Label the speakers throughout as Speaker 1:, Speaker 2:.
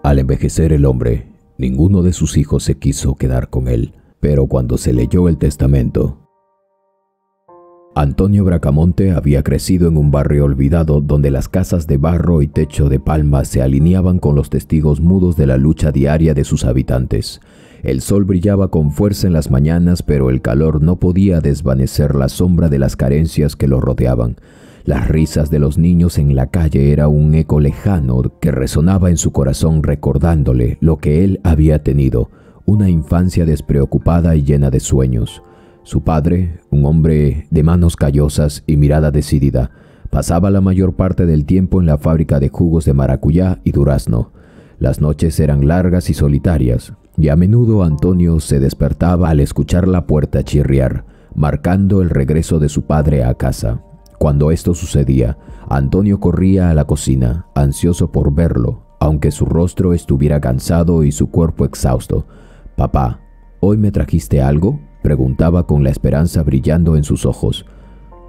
Speaker 1: Al envejecer el hombre, ninguno de sus hijos se quiso quedar con él, pero cuando se leyó el testamento, Antonio Bracamonte había crecido en un barrio olvidado donde las casas de barro y techo de palma se alineaban con los testigos mudos de la lucha diaria de sus habitantes. El sol brillaba con fuerza en las mañanas, pero el calor no podía desvanecer la sombra de las carencias que lo rodeaban. Las risas de los niños en la calle era un eco lejano que resonaba en su corazón recordándole lo que él había tenido, una infancia despreocupada y llena de sueños. Su padre, un hombre de manos callosas y mirada decidida, pasaba la mayor parte del tiempo en la fábrica de jugos de maracuyá y durazno. Las noches eran largas y solitarias, y a menudo Antonio se despertaba al escuchar la puerta chirriar, marcando el regreso de su padre a casa. Cuando esto sucedía, Antonio corría a la cocina, ansioso por verlo, aunque su rostro estuviera cansado y su cuerpo exhausto. «Papá, ¿hoy me trajiste algo?», preguntaba con la esperanza brillando en sus ojos.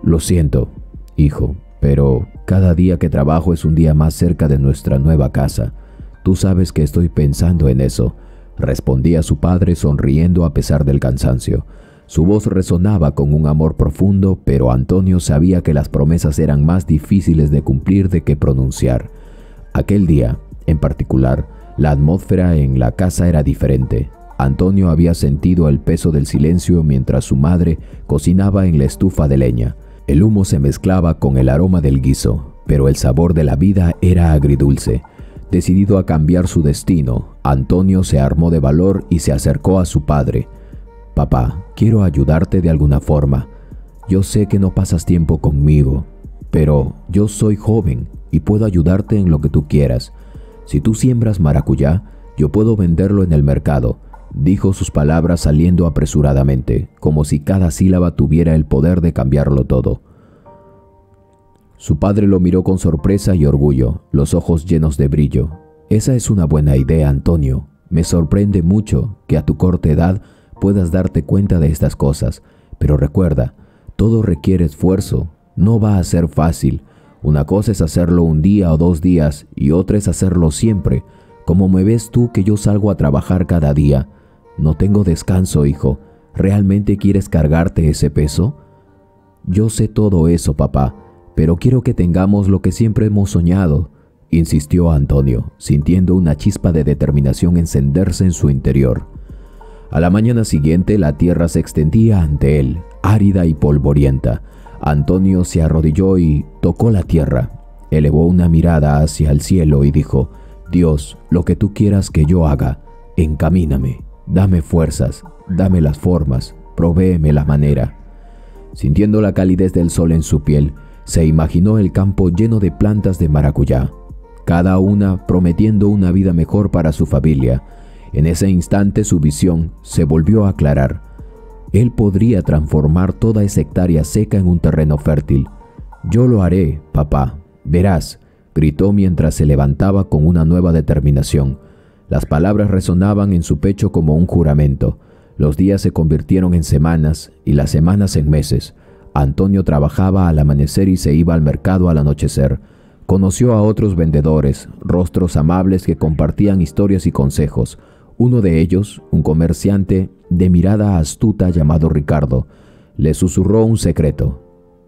Speaker 1: «Lo siento, hijo, pero cada día que trabajo es un día más cerca de nuestra nueva casa. Tú sabes que estoy pensando en eso», respondía su padre sonriendo a pesar del cansancio. Su voz resonaba con un amor profundo, pero Antonio sabía que las promesas eran más difíciles de cumplir de que pronunciar. Aquel día, en particular, la atmósfera en la casa era diferente. Antonio había sentido el peso del silencio mientras su madre cocinaba en la estufa de leña. El humo se mezclaba con el aroma del guiso, pero el sabor de la vida era agridulce. Decidido a cambiar su destino, Antonio se armó de valor y se acercó a su padre. «Papá, quiero ayudarte de alguna forma. Yo sé que no pasas tiempo conmigo, pero yo soy joven y puedo ayudarte en lo que tú quieras. Si tú siembras maracuyá, yo puedo venderlo en el mercado», dijo sus palabras saliendo apresuradamente, como si cada sílaba tuviera el poder de cambiarlo todo. Su padre lo miró con sorpresa y orgullo, los ojos llenos de brillo. «Esa es una buena idea, Antonio. Me sorprende mucho que a tu corta edad puedas darte cuenta de estas cosas, pero recuerda, todo requiere esfuerzo, no va a ser fácil. Una cosa es hacerlo un día o 2 días y otra es hacerlo siempre. Como me ves tú que yo salgo a trabajar cada día. No tengo descanso, hijo. ¿Realmente quieres cargarte ese peso?». «Yo sé todo eso, papá, pero quiero que tengamos lo que siempre hemos soñado», insistió Antonio, sintiendo una chispa de determinación encenderse en su interior. A la mañana siguiente la tierra se extendía ante él, árida y polvorienta. Antonio se arrodilló y tocó la tierra. Elevó una mirada hacia el cielo y dijo: «Dios, lo que tú quieras que yo haga, encamíname, dame fuerzas, dame las formas, provéeme la manera». Sintiendo la calidez del sol en su piel, se imaginó el campo lleno de plantas de maracuyá, cada una prometiendo una vida mejor para su familia. En ese instante su visión se volvió a aclarar. Él podría transformar toda esa hectárea seca en un terreno fértil. «Yo lo haré, papá, verás», gritó mientras se levantaba con una nueva determinación. Las palabras resonaban en su pecho como un juramento. Los días se convirtieron en semanas y las semanas en meses. Antonio trabajaba al amanecer y se iba al mercado al anochecer. Conoció a otros vendedores, rostros amables que compartían historias y consejos. Uno de ellos, un comerciante de mirada astuta llamado Ricardo, le susurró un secreto: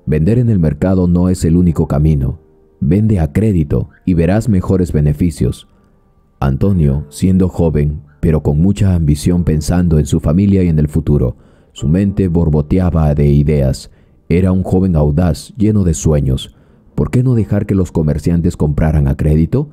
Speaker 1: «Vender en el mercado no es el único camino. Vende a crédito y verás mejores beneficios». Antonio, siendo joven, pero con mucha ambición pensando en su familia y en el futuro, su mente borboteaba de ideas. Era un joven audaz, lleno de sueños. ¿Por qué no dejar que los comerciantes compraran a crédito?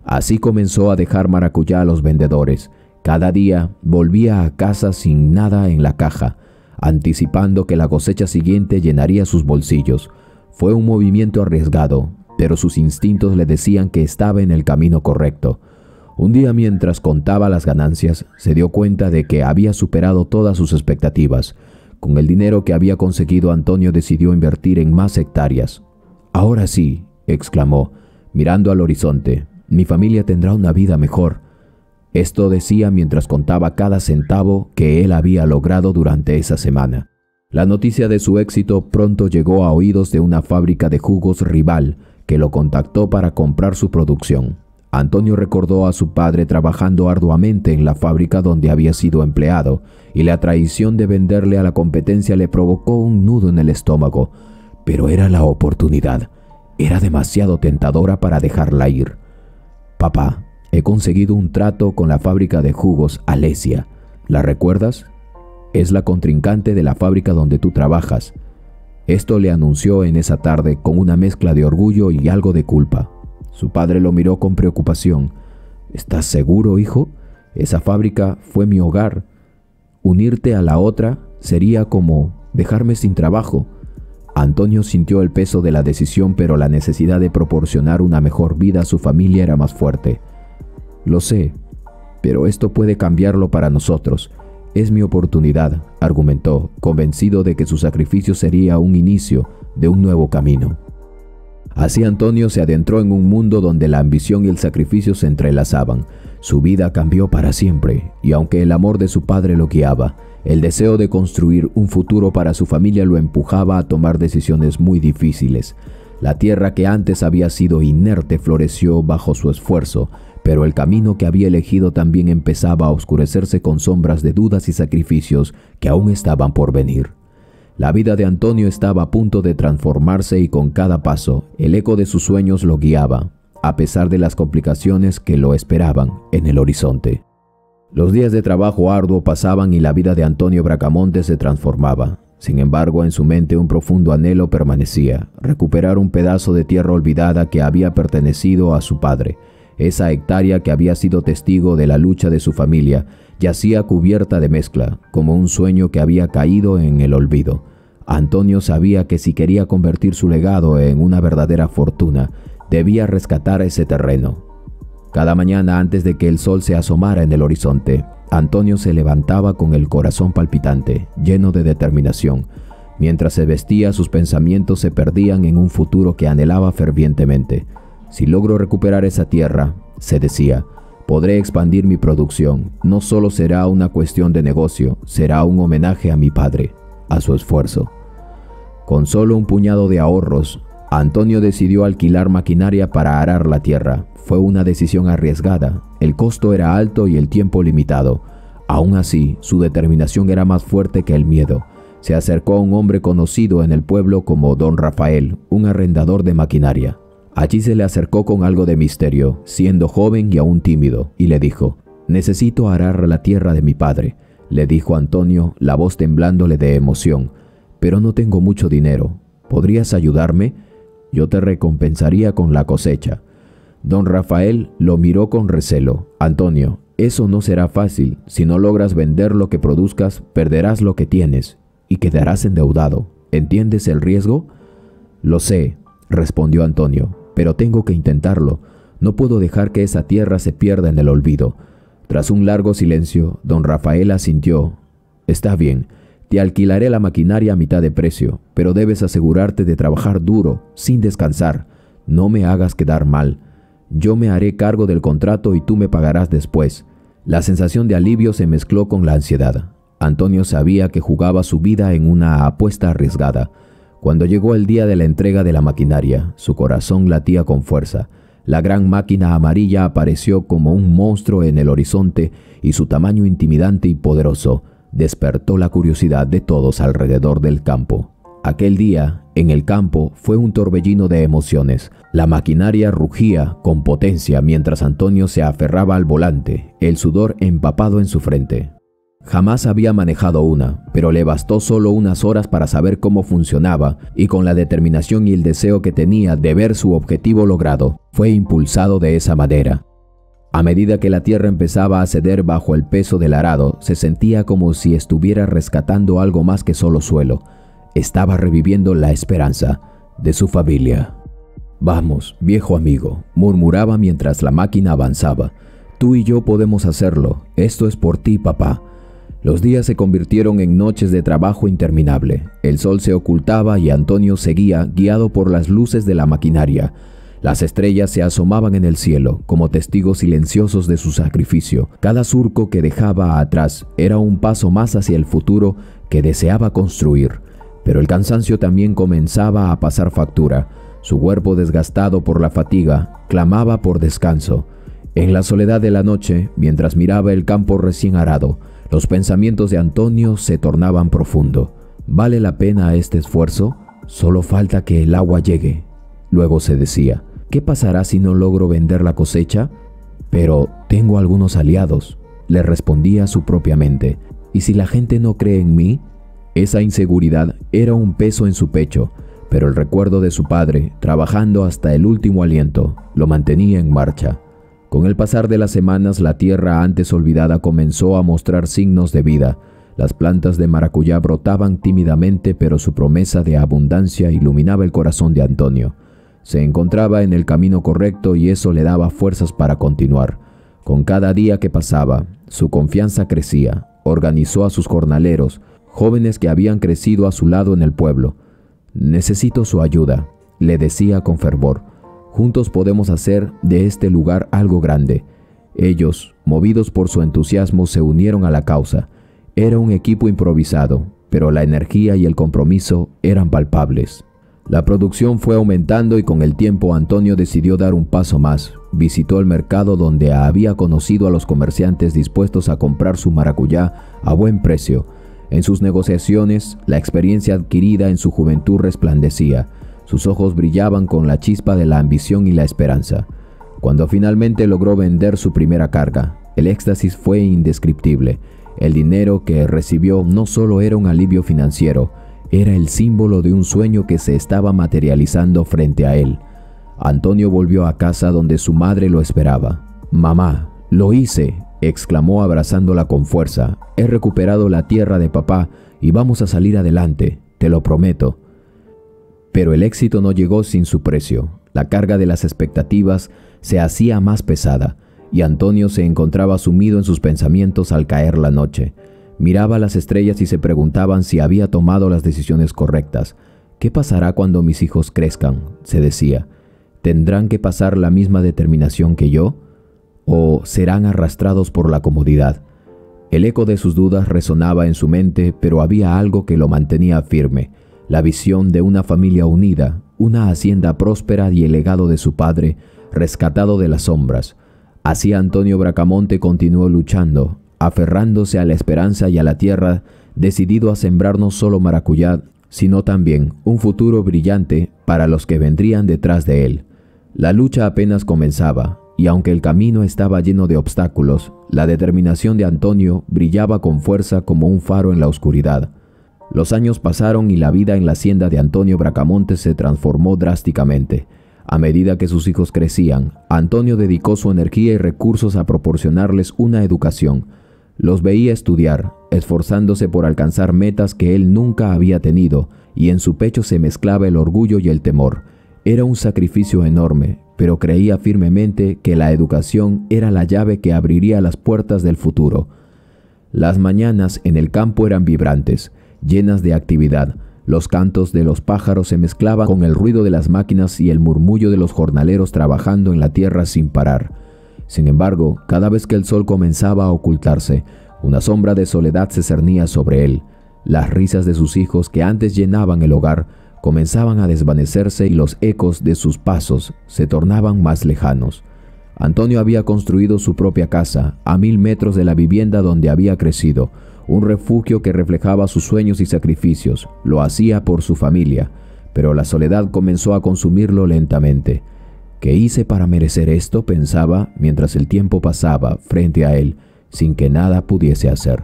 Speaker 1: Así comenzó a dejar maracuyá a los vendedores. Cada día volvía a casa sin nada en la caja, anticipando que la cosecha siguiente llenaría sus bolsillos. Fue un movimiento arriesgado, pero sus instintos le decían que estaba en el camino correcto. Un día, mientras contaba las ganancias, se dio cuenta de que había superado todas sus expectativas. Con el dinero que había conseguido, Antonio decidió invertir en más hectáreas. «Ahora sí», exclamó, mirando al horizonte, «mi familia tendrá una vida mejor». Esto decía mientras contaba cada centavo que él había logrado durante esa semana. La noticia de su éxito pronto llegó a oídos de una fábrica de jugos rival que lo contactó para comprar su producción. Antonio recordó a su padre trabajando arduamente en la fábrica donde había sido empleado, y la traición de venderle a la competencia le provocó un nudo en el estómago. Pero era la oportunidad. Era demasiado tentadora para dejarla ir. «Papá, he conseguido un trato con la fábrica de jugos Alesia. ¿La recuerdas? Es la contrincante de la fábrica donde tú trabajas». Esto le anunció en esa tarde con una mezcla de orgullo y algo de culpa. Su padre lo miró con preocupación. «¿Estás seguro, hijo? Esa fábrica fue mi hogar. Unirte a la otra sería como dejarme sin trabajo». Antonio sintió el peso de la decisión, pero la necesidad de proporcionar una mejor vida a su familia era más fuerte. «Lo sé, pero esto puede cambiarlo para nosotros. Es mi oportunidad», argumentó, convencido de que su sacrificio sería un inicio de un nuevo camino. Así Antonio se adentró en un mundo donde la ambición y el sacrificio se entrelazaban. Su vida cambió para siempre, y aunque el amor de su padre lo guiaba, el deseo de construir un futuro para su familia lo empujaba a tomar decisiones muy difíciles. La tierra que antes había sido inerte floreció bajo su esfuerzo, pero el camino que había elegido también empezaba a oscurecerse con sombras de dudas y sacrificios que aún estaban por venir. La vida de Antonio estaba a punto de transformarse y con cada paso, el eco de sus sueños lo guiaba, a pesar de las complicaciones que lo esperaban en el horizonte. Los días de trabajo arduo pasaban y la vida de Antonio Bracamonte se transformaba. Sin embargo, en su mente un profundo anhelo permanecía: recuperar un pedazo de tierra olvidada que había pertenecido a su padre. Esa hectárea que había sido testigo de la lucha de su familia yacía cubierta de mezcla, como un sueño que había caído en el olvido. Antonio sabía que si quería convertir su legado en una verdadera fortuna, debía rescatar ese terreno. Cada mañana antes de que el sol se asomara en el horizonte, Antonio se levantaba con el corazón palpitante, lleno de determinación. Mientras se vestía, sus pensamientos se perdían en un futuro que anhelaba fervientemente. «Si logro recuperar esa tierra», se decía, «podré expandir mi producción. No solo será una cuestión de negocio, será un homenaje a mi padre, a su esfuerzo». Con solo un puñado de ahorros, Antonio decidió alquilar maquinaria para arar la tierra. Fue una decisión arriesgada, el costo era alto y el tiempo limitado. Aún así, su determinación era más fuerte que el miedo. Se acercó a un hombre conocido en el pueblo como Don Rafael, un arrendador de maquinaria. Allí se le acercó con algo de misterio, siendo joven y aún tímido, y le dijo: «Necesito arar la tierra de mi padre», le dijo Antonio, la voz temblándole de emoción. «Pero no tengo mucho dinero. ¿Podrías ayudarme? Yo te recompensaría con la cosecha». Don Rafael lo miró con recelo. «Antonio, eso no será fácil. Si no logras vender lo que produzcas, perderás lo que tienes y quedarás endeudado. ¿Entiendes el riesgo?». «Lo sé», respondió Antonio, «pero tengo que intentarlo. No puedo dejar que esa tierra se pierda en el olvido». Tras un largo silencio, don Rafael asintió. «Está bien, te alquilaré la maquinaria a mitad de precio, pero debes asegurarte de trabajar duro, sin descansar. No me hagas quedar mal. Yo me haré cargo del contrato y tú me pagarás después». La sensación de alivio se mezcló con la ansiedad. Antonio sabía que jugaba su vida en una apuesta arriesgada. Cuando llegó el día de la entrega de la maquinaria, su corazón latía con fuerza. La gran máquina amarilla apareció como un monstruo en el horizonte y su tamaño intimidante y poderoso despertó la curiosidad de todos alrededor del campo. Aquel día, en el campo, fue un torbellino de emociones. La maquinaria rugía con potencia mientras Antonio se aferraba al volante, el sudor empapado en su frente. Jamás había manejado una, pero le bastó solo unas horas para saber cómo funcionaba, y con la determinación y el deseo que tenía de ver su objetivo logrado, fue impulsado de esa manera. A medida que la tierra empezaba a ceder bajo el peso del arado, se sentía como si estuviera rescatando algo más que solo suelo. Estaba reviviendo la esperanza de su familia. «Vamos, viejo amigo», murmuraba mientras la máquina avanzaba. «Tú y yo podemos hacerlo. Esto es por ti, papá». Los días se convirtieron en noches de trabajo interminable. El sol se ocultaba y Antonio seguía, guiado por las luces de la maquinaria. Las estrellas se asomaban en el cielo, como testigos silenciosos de su sacrificio. Cada surco que dejaba atrás era un paso más hacia el futuro que deseaba construir. Pero el cansancio también comenzaba a pasar factura. Su cuerpo, desgastado por la fatiga, clamaba por descanso. En la soledad de la noche, mientras miraba el campo recién arado, los pensamientos de Antonio se tornaban profundos. ¿Vale la pena este esfuerzo? Solo falta que el agua llegue. Luego se decía, ¿qué pasará si no logro vender la cosecha? Pero tengo algunos aliados, le respondía a su propia mente. ¿Y si la gente no cree en mí? Esa inseguridad era un peso en su pecho, pero el recuerdo de su padre, trabajando hasta el último aliento, lo mantenía en marcha. Con el pasar de las semanas, la tierra antes olvidada comenzó a mostrar signos de vida. Las plantas de maracuyá brotaban tímidamente, pero su promesa de abundancia iluminaba el corazón de Antonio. Se encontraba en el camino correcto y eso le daba fuerzas para continuar. Con cada día que pasaba, su confianza crecía. Organizó a sus jornaleros, jóvenes que habían crecido a su lado en el pueblo. «Necesito su ayuda», le decía con fervor. «Juntos podemos hacer de este lugar algo grande». Ellos, movidos por su entusiasmo, se unieron a la causa. Era un equipo improvisado, pero la energía y el compromiso eran palpables. La producción fue aumentando y con el tiempo Antonio decidió dar un paso más. Visitó el mercado donde había conocido a los comerciantes dispuestos a comprar su maracuyá a buen precio. En sus negociaciones, la experiencia adquirida en su juventud resplandecía. Sus ojos brillaban con la chispa de la ambición y la esperanza. Cuando finalmente logró vender su primera carga, el éxtasis fue indescriptible. El dinero que recibió no solo era un alivio financiero, era el símbolo de un sueño que se estaba materializando frente a él. Antonio volvió a casa donde su madre lo esperaba. «Mamá, lo hice», exclamó abrazándola con fuerza. «He recuperado la tierra de papá y vamos a salir adelante, te lo prometo». Pero el éxito no llegó sin su precio. La carga de las expectativas se hacía más pesada y Antonio se encontraba sumido en sus pensamientos al caer la noche. Miraba las estrellas y se preguntaban si había tomado las decisiones correctas. «¿Qué pasará cuando mis hijos crezcan?», se decía. «¿Tendrán que pasar la misma determinación que yo? ¿O serán arrastrados por la comodidad?». El eco de sus dudas resonaba en su mente, pero había algo que lo mantenía firme: la visión de una familia unida, una hacienda próspera y el legado de su padre, rescatado de las sombras. Así Antonio Bracamonte continuó luchando, aferrándose a la esperanza y a la tierra, decidido a sembrar no solo maracuyá, sino también un futuro brillante para los que vendrían detrás de él. La lucha apenas comenzaba, y aunque el camino estaba lleno de obstáculos, la determinación de Antonio brillaba con fuerza como un faro en la oscuridad. Los años pasaron y la vida en la hacienda de Antonio Bracamonte se transformó drásticamente. A medida que sus hijos crecían, Antonio dedicó su energía y recursos a proporcionarles una educación. Los veía estudiar, esforzándose por alcanzar metas que él nunca había tenido, y en su pecho se mezclaba el orgullo y el temor. Era un sacrificio enorme, pero creía firmemente que la educación era la llave que abriría las puertas del futuro. Las mañanas en el campo eran vibrantes, llenas de actividad. Los cantos de los pájaros se mezclaban con el ruido de las máquinas y el murmullo de los jornaleros trabajando en la tierra sin parar. Sin embargo, cada vez que el sol comenzaba a ocultarse, una sombra de soledad se cernía sobre él. Las risas de sus hijos que antes llenaban el hogar comenzaban a desvanecerse y los ecos de sus pasos se tornaban más lejanos. Antonio había construido su propia casa a 1000 metros de la vivienda donde había crecido, un refugio que reflejaba sus sueños y sacrificios. Lo hacía por su familia, pero la soledad comenzó a consumirlo lentamente. «¿Qué hice para merecer esto?», pensaba mientras el tiempo pasaba frente a él, sin que nada pudiese hacer.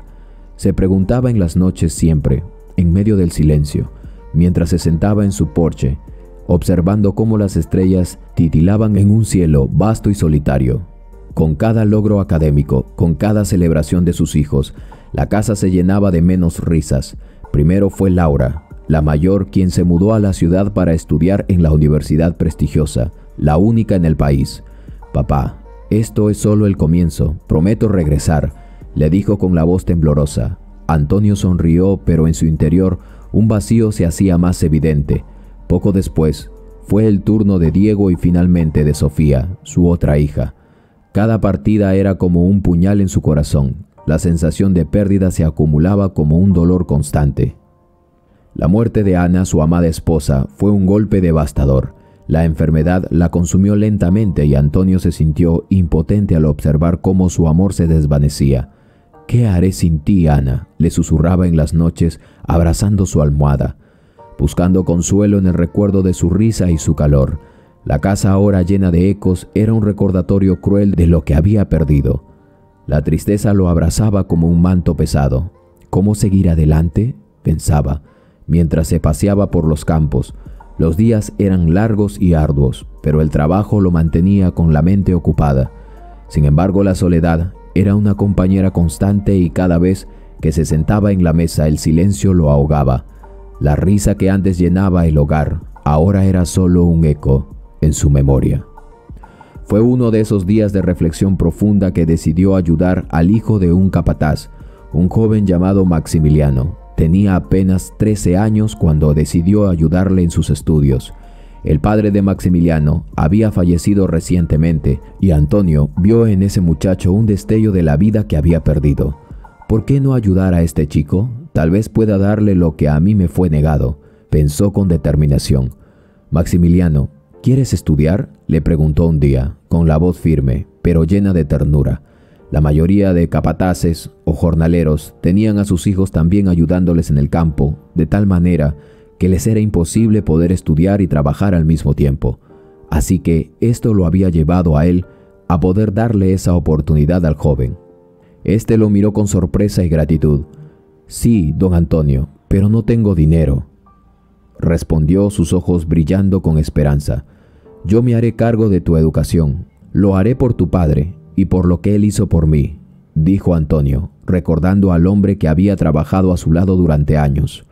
Speaker 1: Se preguntaba en las noches siempre, en medio del silencio, mientras se sentaba en su porche, observando cómo las estrellas titilaban en un cielo vasto y solitario. Con cada logro académico, con cada celebración de sus hijos, la casa se llenaba de menos risas. Primero fue Laura, la mayor, quien se mudó a la ciudad para estudiar en la universidad prestigiosa, la única en el país. «Papá, esto es solo el comienzo, prometo regresar», le dijo con la voz temblorosa. Antonio sonrió, pero en su interior un vacío se hacía más evidente. Poco después, fue el turno de Diego y finalmente de Sofía, su otra hija. Cada partida era como un puñal en su corazón. La sensación de pérdida se acumulaba como un dolor constante. La muerte de Ana, su amada esposa, fue un golpe devastador. La enfermedad la consumió lentamente y Antonio se sintió impotente al observar cómo su amor se desvanecía. «¿Qué haré sin ti, Ana?», le susurraba en las noches, abrazando su almohada, buscando consuelo en el recuerdo de su risa y su calor. La casa, ahora llena de ecos, era un recordatorio cruel de lo que había perdido. La tristeza lo abrazaba como un manto pesado. «¿Cómo seguir adelante?», pensaba, mientras se paseaba por los campos. Los días eran largos y arduos, pero el trabajo lo mantenía con la mente ocupada. Sin embargo, la soledad era una compañera constante y cada vez que se sentaba en la mesa el silencio lo ahogaba. La risa que antes llenaba el hogar ahora era solo un eco en su memoria. Fue uno de esos días de reflexión profunda que decidió ayudar al hijo de un capataz, un joven llamado Maximiliano. Tenía apenas 13 años cuando decidió ayudarle en sus estudios. El padre de Maximiliano había fallecido recientemente y Antonio vio en ese muchacho un destello de la vida que había perdido. «¿Por qué no ayudar a este chico? Tal vez pueda darle lo que a mí me fue negado», pensó con determinación. «Maximiliano, ¿quieres estudiar?», le preguntó un día, con la voz firme, pero llena de ternura. La mayoría de capataces o jornaleros tenían a sus hijos también ayudándoles en el campo, de tal manera que les era imposible poder estudiar y trabajar al mismo tiempo. Así que esto lo había llevado a él a poder darle esa oportunidad al joven. Este lo miró con sorpresa y gratitud. «Sí, don Antonio, pero no tengo dinero», respondió, sus ojos brillando con esperanza. «Yo me haré cargo de tu educación. Lo haré por tu padre y por lo que él hizo por mí», dijo Antonio, recordando al hombre que había trabajado a su lado durante años.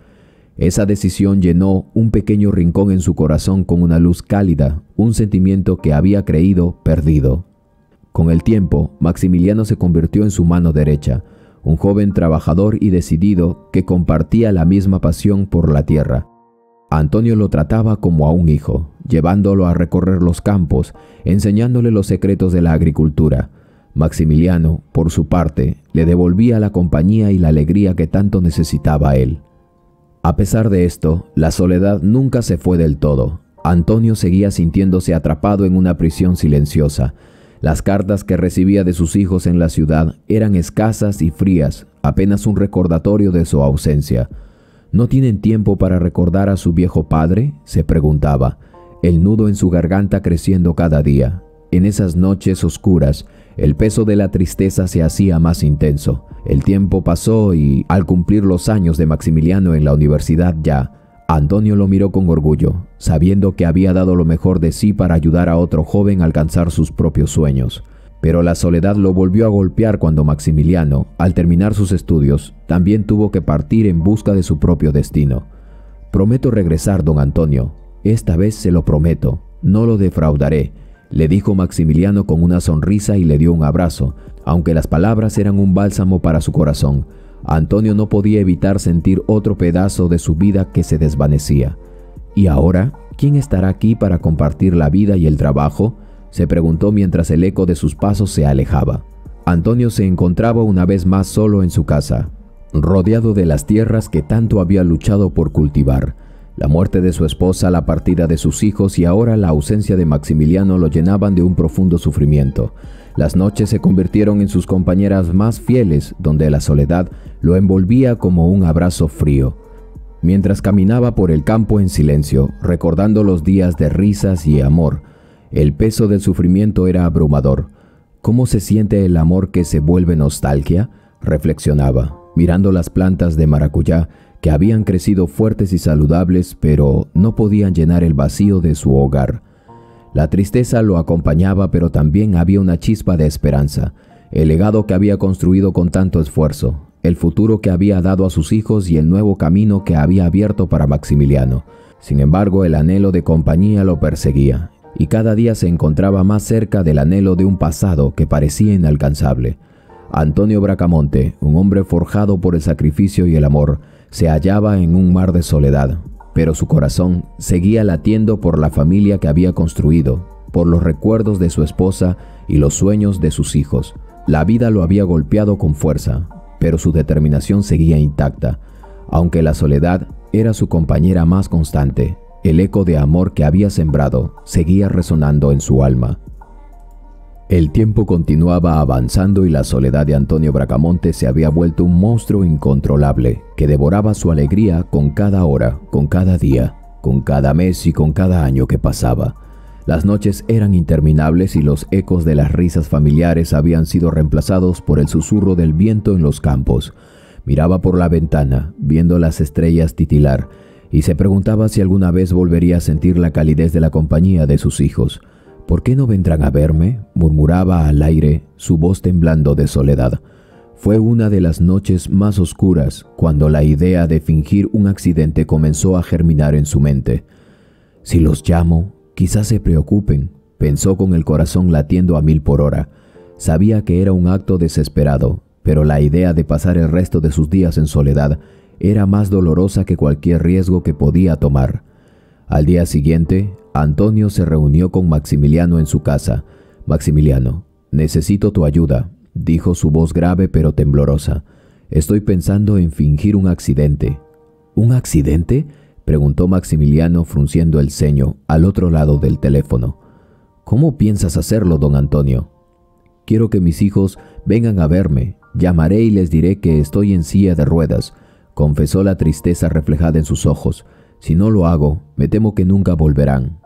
Speaker 1: Esa decisión llenó un pequeño rincón en su corazón con una luz cálida, un sentimiento que había creído perdido. Con el tiempo, Maximiliano se convirtió en su mano derecha, un joven trabajador y decidido que compartía la misma pasión por la tierra. Antonio lo trataba como a un hijo, llevándolo a recorrer los campos, enseñándole los secretos de la agricultura. Maximiliano, por su parte, le devolvía la compañía y la alegría que tanto necesitaba él. A pesar de esto, la soledad nunca se fue del todo. Antonio seguía sintiéndose atrapado en una prisión silenciosa. Las cartas que recibía de sus hijos en la ciudad eran escasas y frías, apenas un recordatorio de su ausencia. «¿No tienen tiempo para recordar a su viejo padre?», se preguntaba, el nudo en su garganta creciendo cada día. En esas noches oscuras, el peso de la tristeza se hacía más intenso. El tiempo pasó y, al cumplir los años de Maximiliano en la universidad Antonio lo miró con orgullo, sabiendo que había dado lo mejor de sí para ayudar a otro joven a alcanzar sus propios sueños. Pero la soledad lo volvió a golpear cuando Maximiliano, al terminar sus estudios, también tuvo que partir en busca de su propio destino. «Prometo regresar, don Antonio. Esta vez se lo prometo. No lo defraudaré», le dijo Maximiliano con una sonrisa y le dio un abrazo. Aunque las palabras eran un bálsamo para su corazón, Antonio no podía evitar sentir otro pedazo de su vida que se desvanecía. «¿Y ahora, quién estará aquí para compartir la vida y el trabajo?», se preguntó mientras el eco de sus pasos se alejaba. Antonio se encontraba una vez más solo en su casa, rodeado de las tierras que tanto había luchado por cultivar. La muerte de su esposa, la partida de sus hijos y ahora la ausencia de Maximiliano lo llenaban de un profundo sufrimiento. Las noches se convirtieron en sus compañeras más fieles, donde la soledad lo envolvía como un abrazo frío. Mientras caminaba por el campo en silencio, recordando los días de risas y amor, el peso del sufrimiento era abrumador. «¿Cómo se siente el amor que se vuelve nostalgia?», reflexionaba, mirando las plantas de maracuyá que habían crecido fuertes y saludables, pero no podían llenar el vacío de su hogar. La tristeza lo acompañaba, pero también había una chispa de esperanza, el legado que había construido con tanto esfuerzo, el futuro que había dado a sus hijos y el nuevo camino que había abierto para Maximiliano. Sin embargo, el anhelo de compañía lo perseguía, y cada día se encontraba más cerca del anhelo de un pasado que parecía inalcanzable. Antonio Bracamonte, un hombre forjado por el sacrificio y el amor, se hallaba en un mar de soledad, pero su corazón seguía latiendo por la familia que había construido, por los recuerdos de su esposa y los sueños de sus hijos. La vida lo había golpeado con fuerza, pero su determinación seguía intacta, aunque la soledad era su compañera más constante. El eco de amor que había sembrado seguía resonando en su alma. El tiempo continuaba avanzando y la soledad de Antonio Bracamonte se había vuelto un monstruo incontrolable que devoraba su alegría con cada hora, con cada día, con cada mes y con cada año que pasaba. Las noches eran interminables y los ecos de las risas familiares habían sido reemplazados por el susurro del viento en los campos. Miraba por la ventana, viendo las estrellas titilar, y se preguntaba si alguna vez volvería a sentir la calidez de la compañía de sus hijos. «¿Por qué no vendrán a verme?», murmuraba al aire, su voz temblando de soledad. Fue una de las noches más oscuras cuando la idea de fingir un accidente comenzó a germinar en su mente. «Si los llamo, quizás se preocupen», pensó con el corazón latiendo a 1000 por hora. Sabía que era un acto desesperado, pero la idea de pasar el resto de sus días en soledad era más dolorosa que cualquier riesgo que podía tomar. Al día siguiente, Antonio se reunió con Maximiliano en su casa. «Maximiliano, necesito tu ayuda», dijo su voz grave pero temblorosa. «Estoy pensando en fingir un accidente». «¿Un accidente?», preguntó Maximiliano frunciendo el ceño al otro lado del teléfono. «¿Cómo piensas hacerlo, don Antonio?». «Quiero que mis hijos vengan a verme. Llamaré y les diré que estoy en silla de ruedas», confesó la tristeza reflejada en sus ojos. «Si no lo hago, me temo que nunca volverán».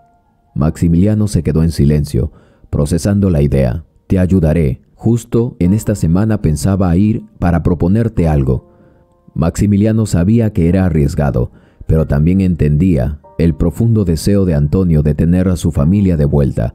Speaker 1: Maximiliano se quedó en silencio, procesando la idea. «Te ayudaré. Justo en esta semana pensaba ir para proponerte algo». Maximiliano sabía que era arriesgado, pero también entendía el profundo deseo de Antonio de tener a su familia de vuelta.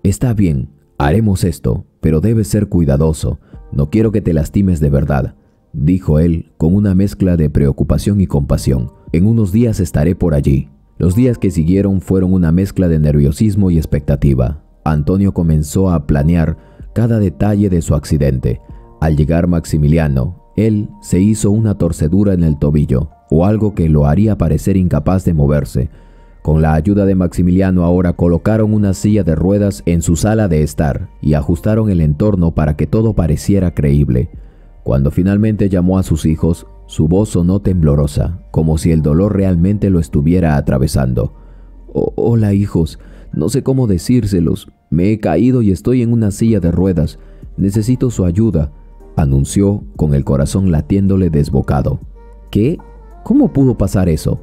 Speaker 1: «Está bien, haremos esto, pero debes ser cuidadoso. No quiero que te lastimes de verdad», dijo él con una mezcla de preocupación y compasión. «En unos días estaré por allí». Los días que siguieron fueron una mezcla de nerviosismo y expectativa. Antonio comenzó a planear cada detalle de su accidente. Al llegar Maximiliano, él se hizo una torcedura en el tobillo, o algo que lo haría parecer incapaz de moverse. Con la ayuda de Maximiliano ahora colocaron una silla de ruedas en su sala de estar y ajustaron el entorno para que todo pareciera creíble. Cuando finalmente llamó a sus hijos, su voz sonó temblorosa, como si el dolor realmente lo estuviera atravesando. «Hola, hijos, no sé cómo decírselos. Me he caído y estoy en una silla de ruedas. Necesito su ayuda», anunció con el corazón latiéndole desbocado. «¿Qué? ¿Cómo pudo pasar eso?»,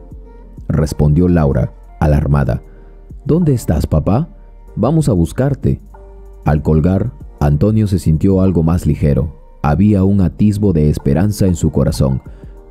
Speaker 1: respondió Laura, alarmada. «¿Dónde estás, papá? Vamos a buscarte». Al colgar, Antonio se sintió algo más ligero. Había un atisbo de esperanza en su corazón.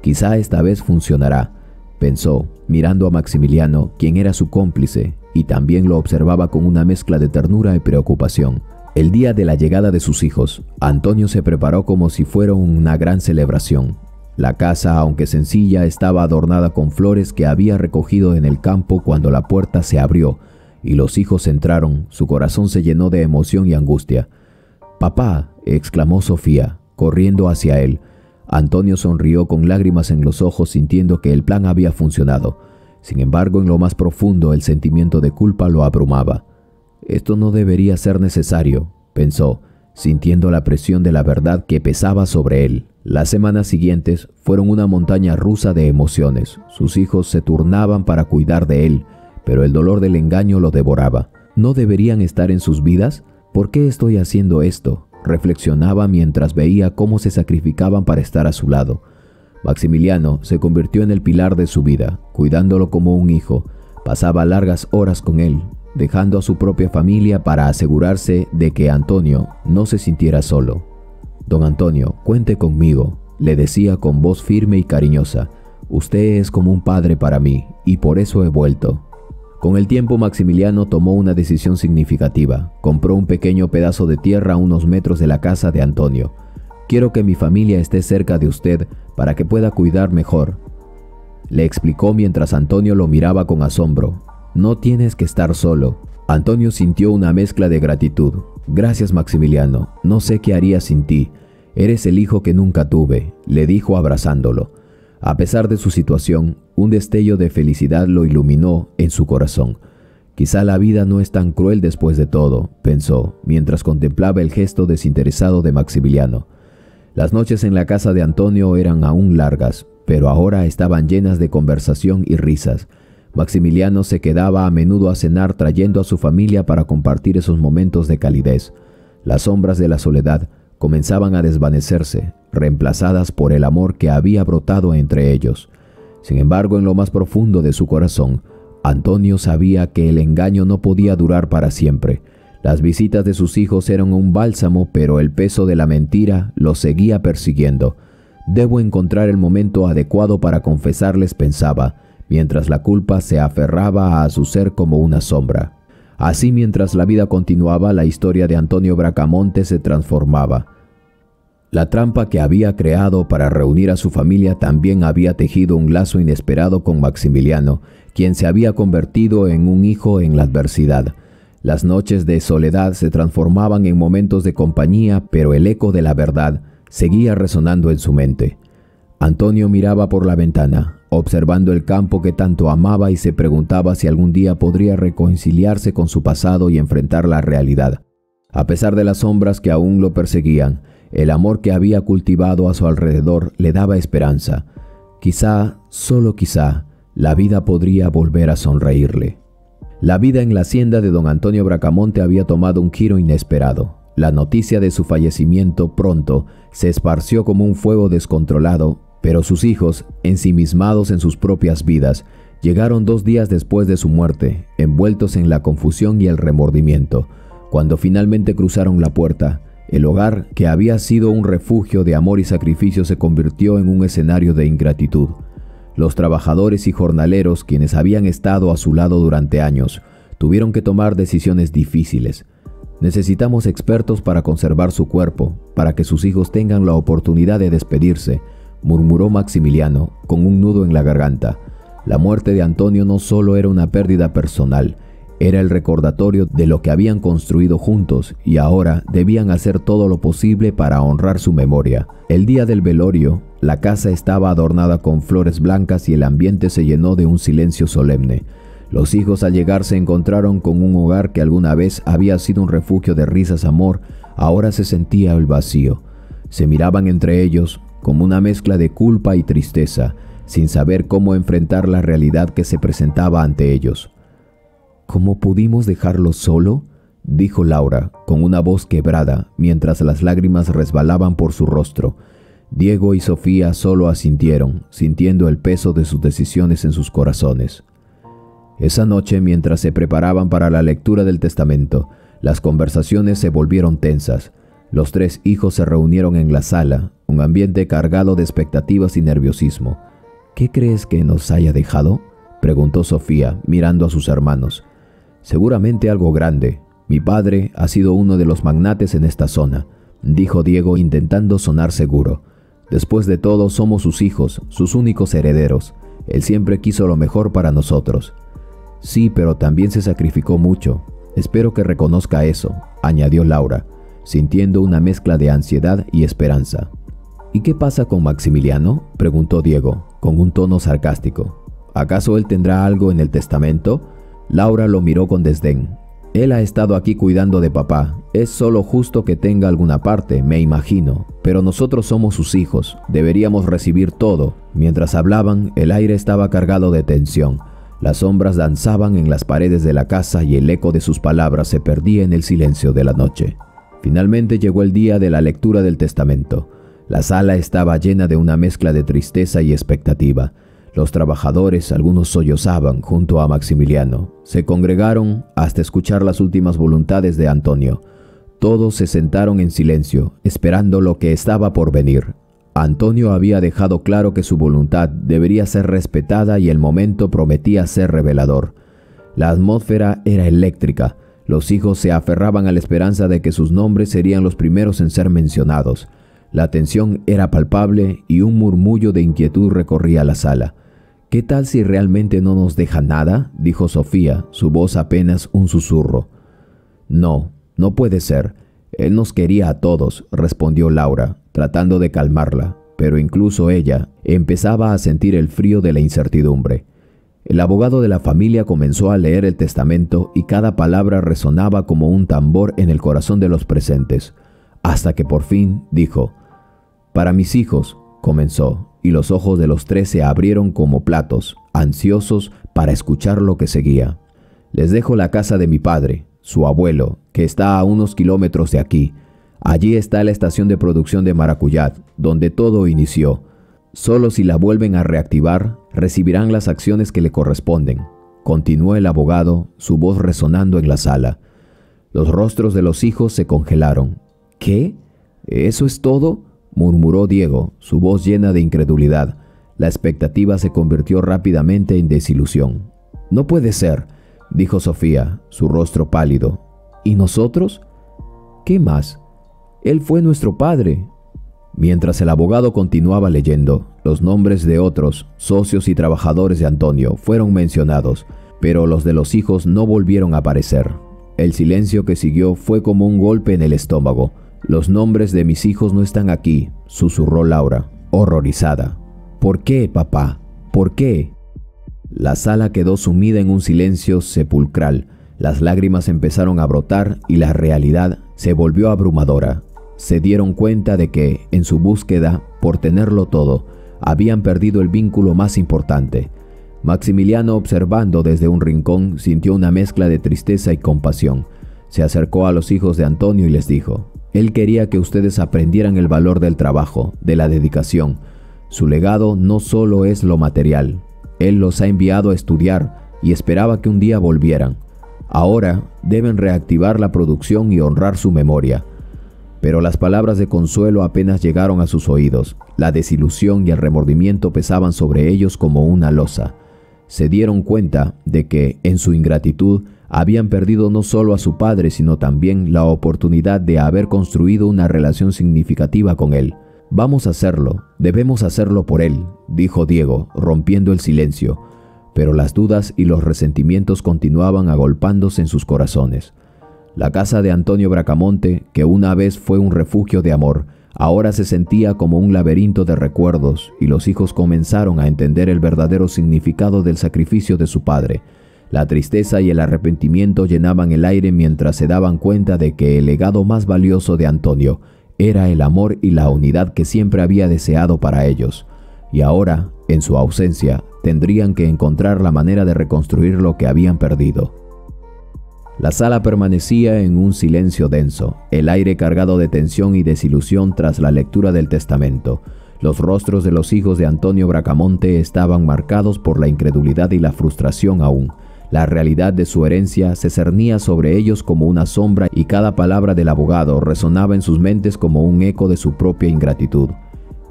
Speaker 1: «Quizá esta vez funcionará», pensó, mirando a Maximiliano, quien era su cómplice, y también lo observaba con una mezcla de ternura y preocupación. El día de la llegada de sus hijos, Antonio se preparó como si fuera una gran celebración. La casa, aunque sencilla, estaba adornada con flores que había recogido en el campo cuando la puerta se abrió y los hijos entraron. Su corazón se llenó de emoción y angustia. «Papá», exclamó Sofía, corriendo hacia él. Antonio sonrió con lágrimas en los ojos, sintiendo que el plan había funcionado. Sin embargo, en lo más profundo, el sentimiento de culpa lo abrumaba. «Esto no debería ser necesario», pensó, sintiendo la presión de la verdad que pesaba sobre él. Las semanas siguientes fueron una montaña rusa de emociones. Sus hijos se turnaban para cuidar de él, pero el dolor del engaño lo devoraba. ¿No deberían estar en sus vidas? ¿Por qué estoy haciendo esto?, reflexionaba mientras veía cómo se sacrificaban para estar a su lado. Maximiliano se convirtió en el pilar de su vida, cuidándolo como un hijo. Pasaba largas horas con él, dejando a su propia familia para asegurarse de que Antonio no se sintiera solo. «Don Antonio, cuente conmigo», le decía con voz firme y cariñosa. «Usted es como un padre para mí, y por eso he vuelto». Con el tiempo, Maximiliano tomó una decisión significativa. Compró un pequeño pedazo de tierra a unos metros de la casa de Antonio. «Quiero que mi familia esté cerca de usted para que pueda cuidar mejor», le explicó mientras Antonio lo miraba con asombro. «No tienes que estar solo». Antonio sintió una mezcla de gratitud. «Gracias, Maximiliano. No sé qué haría sin ti. Eres el hijo que nunca tuve», le dijo abrazándolo. A pesar de su situación, un destello de felicidad lo iluminó en su corazón. «Quizá la vida no es tan cruel después de todo», pensó, mientras contemplaba el gesto desinteresado de Maximiliano. Las noches en la casa de Antonio eran aún largas, pero ahora estaban llenas de conversación y risas. Maximiliano se quedaba a menudo a cenar trayendo a su familia para compartir esos momentos de calidez. Las sombras de la soledad comenzaban a desvanecerse, reemplazadas por el amor que había brotado entre ellos. Sin embargo, en lo más profundo de su corazón, Antonio sabía que el engaño no podía durar para siempre. Las visitas de sus hijos eran un bálsamo, pero el peso de la mentira los seguía persiguiendo. «Debo encontrar el momento adecuado para confesarles», pensaba, mientras la culpa se aferraba a su ser como una sombra. Así, mientras la vida continuaba, la historia de Antonio Bracamonte se transformaba. La trampa que había creado para reunir a su familia también había tejido un lazo inesperado con Maximiliano, quien se había convertido en un hijo en la adversidad. Las noches de soledad se transformaban en momentos de compañía, pero el eco de la verdad seguía resonando en su mente. Antonio miraba por la ventana, observando el campo que tanto amaba, y se preguntaba si algún día podría reconciliarse con su pasado y enfrentar la realidad. A pesar de las sombras que aún lo perseguían, el amor que había cultivado a su alrededor le daba esperanza. Quizá, solo quizá, la vida podría volver a sonreírle. La vida en la hacienda de don Antonio Bracamonte había tomado un giro inesperado. La noticia de su fallecimiento pronto se esparció como un fuego descontrolado, pero sus hijos, ensimismados en sus propias vidas, llegaron 2 días después de su muerte, envueltos en la confusión y el remordimiento. Cuando finalmente cruzaron la puerta, el hogar, que había sido un refugio de amor y sacrificio, se convirtió en un escenario de ingratitud. Los trabajadores y jornaleros, quienes habían estado a su lado durante años, tuvieron que tomar decisiones difíciles. «Necesitamos expertos para conservar su cuerpo, para que sus hijos tengan la oportunidad de despedirse», murmuró Maximiliano, con un nudo en la garganta. La muerte de Antonio no solo era una pérdida personal, era el recordatorio de lo que habían construido juntos, y ahora debían hacer todo lo posible para honrar su memoria. El día del velorio, la casa estaba adornada con flores blancas y el ambiente se llenó de un silencio solemne. Los hijos, al llegar, se encontraron con un hogar que alguna vez había sido un refugio de risas, amor. Ahora se sentía el vacío. Se miraban entre ellos como una mezcla de culpa y tristeza, sin saber cómo enfrentar la realidad que se presentaba ante ellos. «¿Cómo pudimos dejarlo solo?», dijo Laura, con una voz quebrada, mientras las lágrimas resbalaban por su rostro. Diego y Sofía solo asintieron, sintiendo el peso de sus decisiones en sus corazones. Esa noche, mientras se preparaban para la lectura del testamento, las conversaciones se volvieron tensas. Los 3 hijos se reunieron en la sala, un ambiente cargado de expectativas y nerviosismo. «¿Qué crees que nos haya dejado?», preguntó Sofía, mirando a sus hermanos. «Seguramente algo grande. Mi padre ha sido uno de los magnates en esta zona», dijo Diego, intentando sonar seguro. «Después de todo, somos sus hijos, sus únicos herederos. Él siempre quiso lo mejor para nosotros». «Sí, pero también se sacrificó mucho. Espero que reconozca eso», añadió Laura, sintiendo una mezcla de ansiedad y esperanza. «¿Y qué pasa con Maximiliano?», preguntó Diego, con un tono sarcástico. «¿Acaso él tendrá algo en el testamento?». Laura lo miró con desdén. «Él ha estado aquí cuidando de papá. Es solo justo que tenga alguna parte, me imagino. Pero nosotros somos sus hijos. Deberíamos recibir todo». Mientras hablaban, el aire estaba cargado de tensión. Las sombras danzaban en las paredes de la casa y el eco de sus palabras se perdía en el silencio de la noche. Finalmente llegó el día de la lectura del testamento. La sala estaba llena de una mezcla de tristeza y expectativa. Los trabajadores, algunos sollozaban junto a Maximiliano. Se congregaron hasta escuchar las últimas voluntades de Antonio. Todos se sentaron en silencio, esperando lo que estaba por venir. Antonio había dejado claro que su voluntad debería ser respetada y el momento prometía ser revelador. La atmósfera era eléctrica. Los hijos se aferraban a la esperanza de que sus nombres serían los primeros en ser mencionados. La tensión era palpable y un murmullo de inquietud recorría la sala. «¿Qué tal si realmente no nos deja nada?», dijo Sofía, su voz apenas un susurro. «No, no puede ser. Él nos quería a todos», respondió Laura, tratando de calmarla, pero incluso ella empezaba a sentir el frío de la incertidumbre. El abogado de la familia comenzó a leer el testamento y cada palabra resonaba como un tambor en el corazón de los presentes, hasta que por fin dijo: «Para mis hijos», comenzó, y los ojos de los 3 se abrieron como platos, ansiosos para escuchar lo que seguía. Les dejo la casa de mi padre, su abuelo, que está a unos kilómetros de aquí. Allí está la estación de producción de Maracuyá, donde todo inició. Solo si la vuelven a reactivar, recibirán las acciones que le corresponden. Continuó el abogado, su voz resonando en la sala. Los rostros de los hijos se congelaron. ¿Qué? ¿Eso es todo?, murmuró Diego, su voz llena de incredulidad. La expectativa se convirtió rápidamente en desilusión. «No puede ser», dijo Sofía, su rostro pálido. «¿Y nosotros? ¿Qué más? Él fue nuestro padre». Mientras el abogado continuaba leyendo, los nombres de otros socios y trabajadores de Antonio fueron mencionados, pero los de los hijos no volvieron a aparecer. El silencio que siguió fue como un golpe en el estómago. «Los nombres de mis hijos no están aquí», susurró Laura, horrorizada. «¿Por qué, papá? ¿Por qué?». La sala quedó sumida en un silencio sepulcral. Las lágrimas empezaron a brotar y la realidad se volvió abrumadora. Se dieron cuenta de que, en su búsqueda por tenerlo todo, habían perdido el vínculo más importante. Maximiliano, observando desde un rincón, sintió una mezcla de tristeza y compasión. Se acercó a los hijos de Antonio y les dijo: «Él quería que ustedes aprendieran el valor del trabajo, de la dedicación. Su legado no solo es lo material. Él los ha enviado a estudiar y esperaba que un día volvieran. Ahora deben reactivar la producción y honrar su memoria». Pero las palabras de consuelo apenas llegaron a sus oídos. La desilusión y el remordimiento pesaban sobre ellos como una losa. Se dieron cuenta de que, en su ingratitud, habían perdido no solo a su padre, sino también la oportunidad de haber construido una relación significativa con él. «Vamos a hacerlo, debemos hacerlo por él», dijo Diego, rompiendo el silencio. Pero las dudas y los resentimientos continuaban agolpándose en sus corazones. La casa de Antonio Bracamonte, que una vez fue un refugio de amor, ahora se sentía como un laberinto de recuerdos, y los hijos comenzaron a entender el verdadero significado del sacrificio de su padre. La tristeza y el arrepentimiento llenaban el aire mientras se daban cuenta de que el legado más valioso de Antonio era el amor y la unidad que siempre había deseado para ellos. Y ahora, en su ausencia, tendrían que encontrar la manera de reconstruir lo que habían perdido. La sala permanecía en un silencio denso, el aire cargado de tensión y desilusión tras la lectura del testamento. Los rostros de los hijos de Antonio Bracamonte estaban marcados por la incredulidad y la frustración aún. La realidad de su herencia se cernía sobre ellos como una sombra y cada palabra del abogado resonaba en sus mentes como un eco de su propia ingratitud.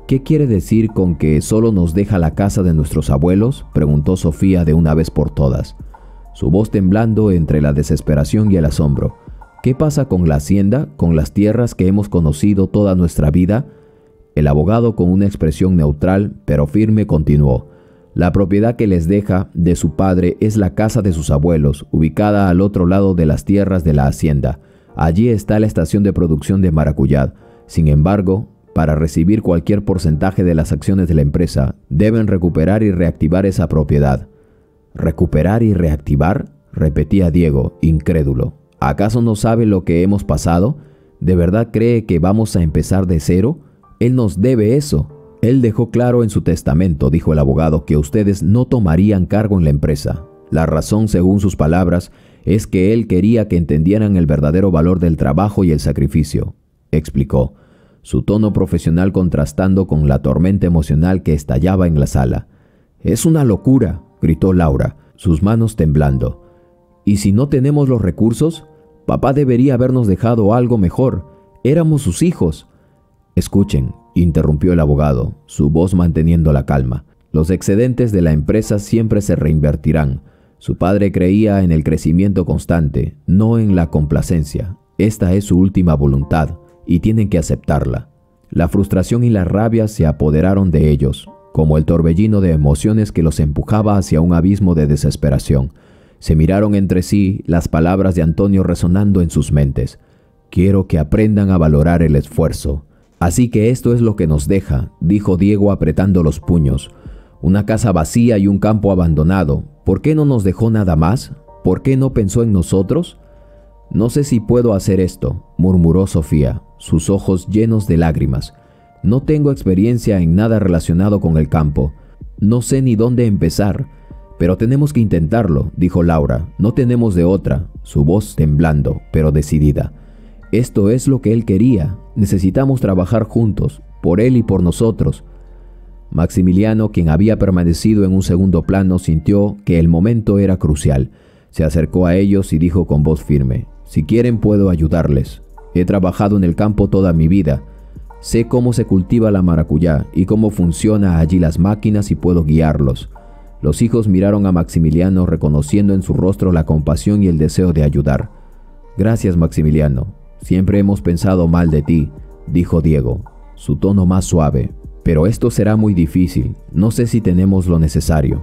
Speaker 1: «¿Qué quiere decir con que solo nos deja la casa de nuestros abuelos?», preguntó Sofía de una vez por todas, su voz temblando entre la desesperación y el asombro. «¿Qué pasa con la hacienda, con las tierras que hemos conocido toda nuestra vida?». El abogado, con una expresión neutral pero firme, continuó: «La propiedad que les deja de su padre es la casa de sus abuelos, ubicada al otro lado de las tierras de la hacienda. Allí está la estación de producción de Maracuyá. Sin embargo, para recibir cualquier porcentaje de las acciones de la empresa, deben recuperar y reactivar esa propiedad». «¿Recuperar y reactivar?», repetía Diego, incrédulo. «¿Acaso no sabe lo que hemos pasado? ¿De verdad cree que vamos a empezar de cero? Él nos debe eso». «Él dejó claro en su testamento», dijo el abogado, «que ustedes no tomarían cargo en la empresa. La razón, según sus palabras, es que él quería que entendieran el verdadero valor del trabajo y el sacrificio», explicó, su tono profesional contrastando con la tormenta emocional que estallaba en la sala. «Es una locura», gritó Laura, sus manos temblando. «¿Y si no tenemos los recursos? Papá debería habernos dejado algo mejor. Éramos sus hijos». «Escuchen», interrumpió el abogado, su voz manteniendo la calma. «Los excedentes de la empresa siempre se reinvertirán. Su padre creía en el crecimiento constante, no en la complacencia. Esta es su última voluntad, y tienen que aceptarla». La frustración y la rabia se apoderaron de ellos, como el torbellino de emociones que los empujaba hacia un abismo de desesperación. Se miraron entre sí, las palabras de Antonio resonando en sus mentes. «Quiero que aprendan a valorar el esfuerzo». «Así que esto es lo que nos deja», dijo Diego apretando los puños. «Una casa vacía y un campo abandonado. ¿Por qué no nos dejó nada más? ¿Por qué no pensó en nosotros?». «No sé si puedo hacer esto», murmuró Sofía, sus ojos llenos de lágrimas. «No tengo experiencia en nada relacionado con el campo. No sé ni dónde empezar, «Pero tenemos que intentarlo», dijo Laura. «No tenemos de otra», su voz temblando, pero decidida. «Esto es lo que él quería. Necesitamos trabajar juntos, por él y por nosotros». Maximiliano, quien había permanecido en un segundo plano, sintió que el momento era crucial. Se acercó a ellos y dijo con voz firme: «Si quieren puedo ayudarles. He trabajado en el campo toda mi vida. Sé cómo se cultiva la maracuyá y cómo funcionan allí las máquinas y puedo guiarlos». Los hijos miraron a Maximiliano, reconociendo en su rostro la compasión y el deseo de ayudar. «Gracias, Maximiliano. Siempre hemos pensado mal de ti», dijo Diego, su tono más suave. «Pero esto será muy difícil. No sé si tenemos lo necesario».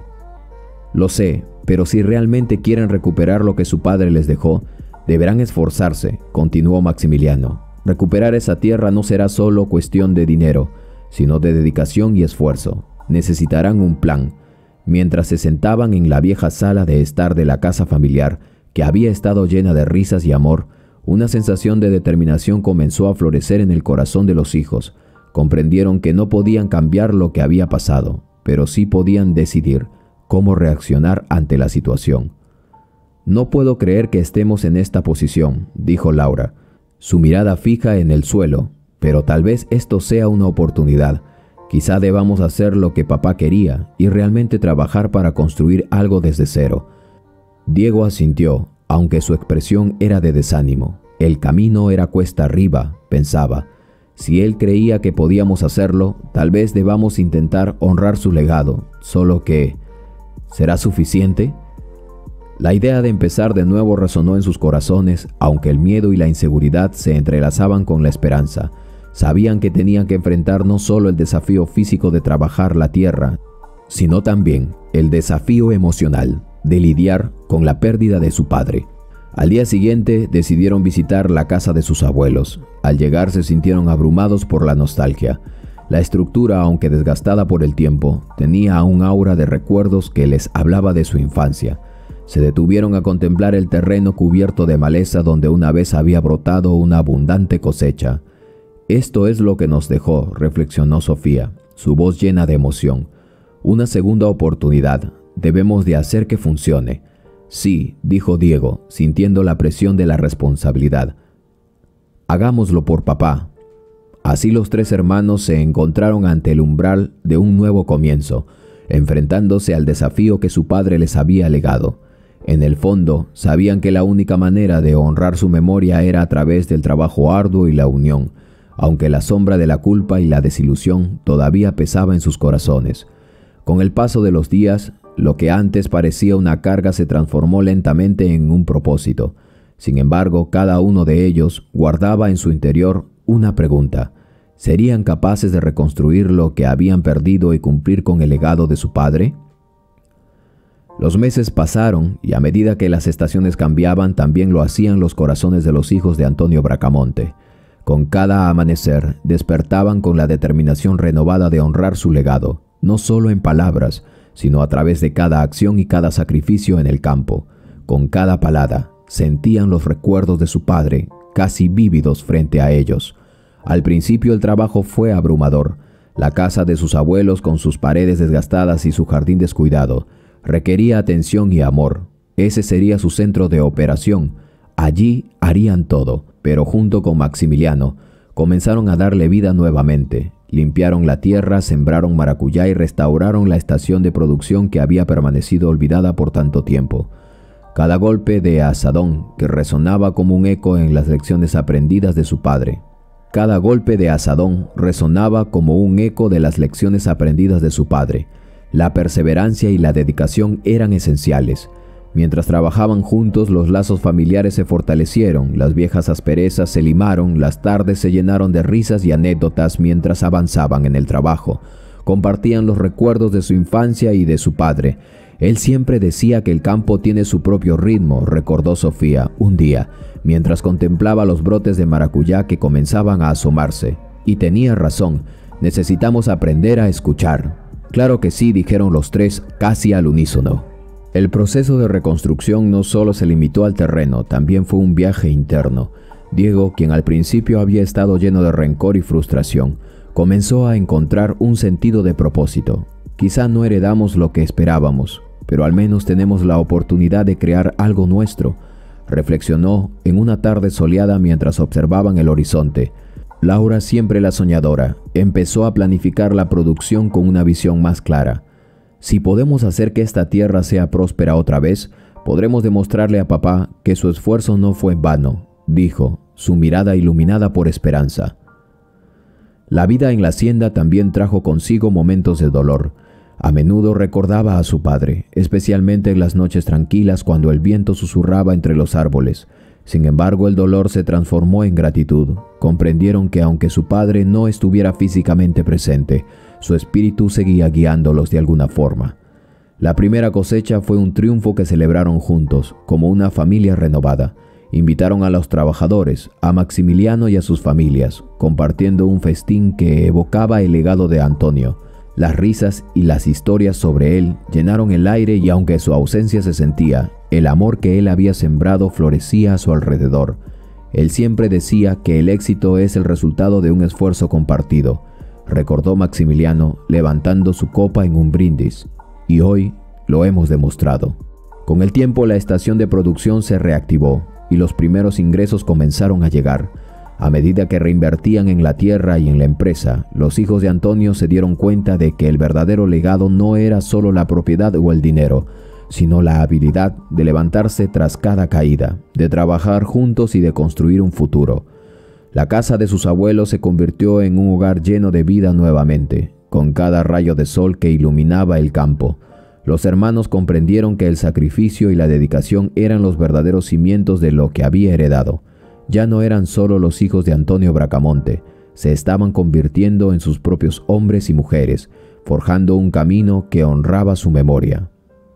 Speaker 1: «Lo sé, pero si realmente quieren recuperar lo que su padre les dejó, deberán esforzarse», continuó Maximiliano. «Recuperar esa tierra no será solo cuestión de dinero, sino de dedicación y esfuerzo. Necesitarán un plan». Mientras se sentaban en la vieja sala de estar de la casa familiar, que había estado llena de risas y amor, una sensación de determinación comenzó a florecer en el corazón de los hijos. Comprendieron que no podían cambiar lo que había pasado, pero sí podían decidir cómo reaccionar ante la situación. «No puedo creer que estemos en esta posición», dijo Laura, su mirada fija en el suelo. «Pero tal vez esto sea una oportunidad. Quizá debamos hacer lo que papá quería y realmente trabajar para construir algo desde cero». Diego asintió, aunque su expresión era de desánimo. El camino era cuesta arriba, pensaba. Si él creía que podíamos hacerlo, tal vez debamos intentar honrar su legado. Solo que, ¿será suficiente? La idea de empezar de nuevo resonó en sus corazones, aunque el miedo y la inseguridad se entrelazaban con la esperanza. Sabían que tenían que enfrentar no solo el desafío físico de trabajar la tierra, sino también el desafío emocional de lidiar con la pérdida de su padre. Al día siguiente decidieron visitar la casa de sus abuelos. Al llegar se sintieron abrumados por la nostalgia. La estructura, aunque desgastada por el tiempo, tenía un aura de recuerdos que les hablaba de su infancia. Se detuvieron a contemplar el terreno cubierto de maleza donde una vez había brotado una abundante cosecha. «Esto es lo que nos dejó», reflexionó Sofía, su voz llena de emoción. «Una segunda oportunidad. Debemos de hacer que funcione». «Sí», dijo Diego, sintiendo la presión de la responsabilidad. «Hagámoslo por papá». Así los tres hermanos se encontraron ante el umbral de un nuevo comienzo, enfrentándose al desafío que su padre les había legado. En el fondo, sabían que la única manera de honrar su memoria era a través del trabajo arduo y la unión, aunque la sombra de la culpa y la desilusión todavía pesaba en sus corazones. Con el paso de los días, lo que antes parecía una carga se transformó lentamente en un propósito. Sin embargo, cada uno de ellos guardaba en su interior una pregunta: ¿serían capaces de reconstruir lo que habían perdido y cumplir con el legado de su padre? Los meses pasaron y a medida que las estaciones cambiaban, también lo hacían los corazones de los hijos de Antonio Bracamonte. Con cada amanecer despertaban con la determinación renovada de honrar su legado, no solo en palabras, sino a través de cada acción y cada sacrificio en el campo. Con cada palada sentían los recuerdos de su padre, casi vívidos frente a ellos. Al principio el trabajo fue abrumador. La casa de sus abuelos, con sus paredes desgastadas y su jardín descuidado, requería atención y amor. Ese sería su centro de operación. Allí harían todo, pero junto con Maximiliano comenzaron a darle vida nuevamente. Limpiaron la tierra, sembraron maracuyá y restauraron la estación de producción que había permanecido olvidada por tanto tiempo. Cada golpe de azadón que resonaba como un eco en las lecciones aprendidas de su padre. Cada golpe de azadón resonaba como un eco de las lecciones aprendidas de su padre. La perseverancia y la dedicación eran esenciales. Mientras trabajaban juntos, los lazos familiares se fortalecieron, las viejas asperezas se limaron, las tardes se llenaron de risas y anécdotas mientras avanzaban en el trabajo. Compartían los recuerdos de su infancia y de su padre. Él siempre decía que el campo tiene su propio ritmo, recordó Sofía un día, mientras contemplaba los brotes de maracuyá que comenzaban a asomarse. Y tenía razón, necesitamos aprender a escuchar. Claro que sí, dijeron los tres casi al unísono. El proceso de reconstrucción no solo se limitó al terreno, también fue un viaje interno. Diego, quien al principio había estado lleno de rencor y frustración, comenzó a encontrar un sentido de propósito. Quizá no heredamos lo que esperábamos, pero al menos tenemos la oportunidad de crear algo nuestro, reflexionó en una tarde soleada mientras observaban el horizonte. Laura, siempre la soñadora, empezó a planificar la producción con una visión más clara. Si podemos hacer que esta tierra sea próspera otra vez, podremos demostrarle a papá que su esfuerzo no fue en vano, dijo, su mirada iluminada por esperanza. La vida en la hacienda también trajo consigo momentos de dolor. A menudo recordaba a su padre, especialmente en las noches tranquilas cuando el viento susurraba entre los árboles. Sin embargo, el dolor se transformó en gratitud. Comprendieron que aunque su padre no estuviera físicamente presente, su espíritu seguía guiándolos de alguna forma. La primera cosecha fue un triunfo que celebraron juntos, como una familia renovada. Invitaron a los trabajadores, a Maximiliano y a sus familias, compartiendo un festín que evocaba el legado de Antonio. Las risas y las historias sobre él llenaron el aire y aunque su ausencia se sentía, el amor que él había sembrado florecía a su alrededor. Él siempre decía que el éxito es el resultado de un esfuerzo compartido, recordó Maximiliano levantando su copa en un brindis. Y hoy lo hemos demostrado. Con el tiempo la estación de producción se reactivó y los primeros ingresos comenzaron a llegar. A medida que reinvertían en la tierra y en la empresa, los hijos de Antonio se dieron cuenta de que el verdadero legado no era solo la propiedad o el dinero, sino la habilidad de levantarse tras cada caída, de trabajar juntos y de construir un futuro. La casa de sus abuelos se convirtió en un hogar lleno de vida nuevamente, con cada rayo de sol que iluminaba el campo. Los hermanos comprendieron que el sacrificio y la dedicación eran los verdaderos cimientos de lo que había heredado. Ya no eran solo los hijos de Antonio Bracamonte, se estaban convirtiendo en sus propios hombres y mujeres, forjando un camino que honraba su memoria.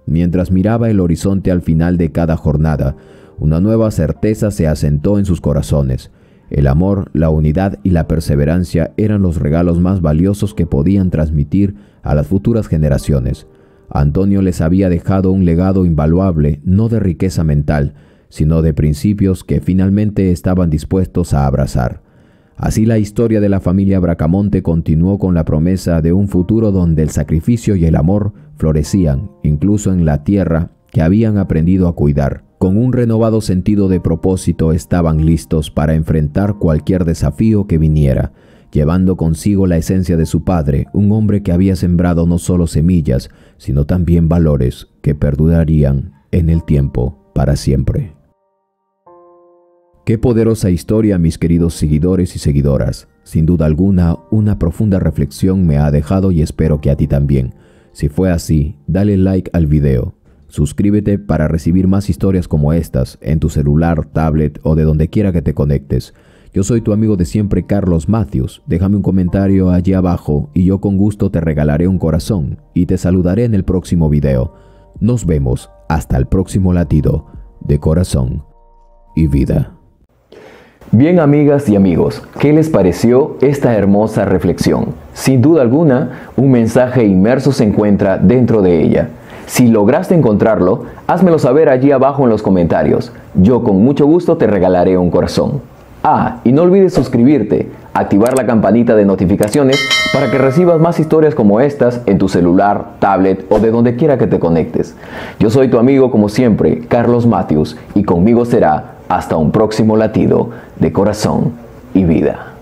Speaker 1: Mientras miraba el horizonte al final de cada jornada, una nueva certeza se asentó en sus corazones. El amor, la unidad y la perseverancia eran los regalos más valiosos que podían transmitir a las futuras generaciones. Antonio les había dejado un legado invaluable, no de riqueza mental, sino de principios que finalmente estaban dispuestos a abrazar. Así la historia de la familia Bracamonte continuó con la promesa de un futuro donde el sacrificio y el amor florecían, incluso en la tierra que habían aprendido a cuidar. Con un renovado sentido de propósito estaban listos para enfrentar cualquier desafío que viniera, llevando consigo la esencia de su padre, un hombre que había sembrado no solo semillas, sino también valores que perdurarían en el tiempo para siempre. Qué poderosa historia, mis queridos seguidores y seguidoras. Sin duda alguna, una profunda reflexión me ha dejado y espero que a ti también. Si fue así, dale like al video. Suscríbete para recibir más historias como estas en tu celular, tablet o de donde quiera que te conectes. Yo soy tu amigo de siempre, Carlos Matthews. Déjame un comentario allí abajo y yo con gusto te regalaré un corazón y te saludaré en el próximo video. Nos vemos hasta el próximo latido de corazón y vida.
Speaker 2: Bien, amigas y amigos, ¿qué les pareció esta hermosa reflexión? Sin duda alguna, un mensaje inmerso se encuentra dentro de ella. Si lograste encontrarlo, házmelo saber allí abajo en los comentarios. Yo con mucho gusto te regalaré un corazón. Y no olvides suscribirte, activar la campanita de notificaciones para que recibas más historias como estas en tu celular, tablet o de donde quiera que te conectes. Yo soy tu amigo como siempre, Carlos Matthews, y conmigo será hasta un próximo latido de corazón y vida.